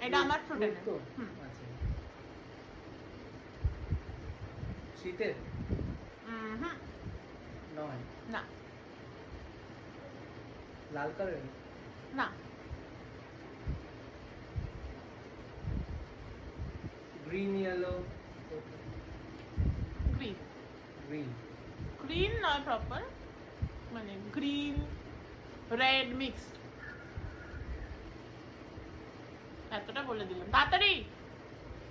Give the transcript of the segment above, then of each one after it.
এটা আমার ফ্রুট তো আচ্ছা শীতের নয় না লাল কালার না green yellow green green green নয় প্রপার মানে গ্রিন রেড মিক্সড এতটা বলে দিলাম তাড়াতাড়ি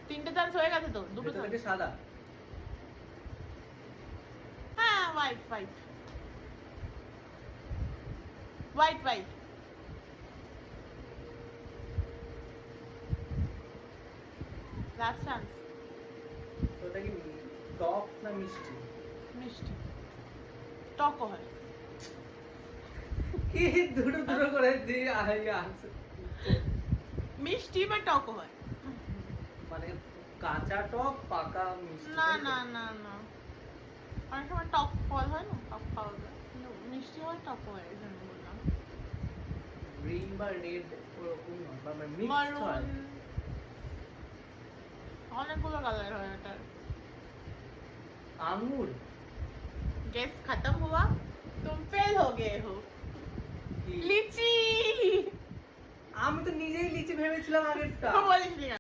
3টে চান্স হয়ে গেছে তো 2টো ভেতর চান্স থেকে সাদা হ্যাঁ white white white white last chance ওটা কি টক না মিষ্টি মিষ্টি টকও হয় কি দুটো দুটো করে দিয়ে আনছে মিষ্টি বা টকও হয় মানে কাঁচা টক পাকা মিষ্টি না না না না অনেক সময় টক ফল হয় না টক খাওয়া যায় কিন্তু মিষ্টি হয় টকও হয় এই জন্য বললাম গ্রিন বা রেড ওরকম নয় বা মিক্স হয় মারুন অনেকগুলো কালার হয় এটার আঙ্গুর गेस खत्म हुआ तुम फेल हो गए हो কি? लीची আমি তো নিজেই লিচি ভেবেছিলাম আগেরটা बोलिस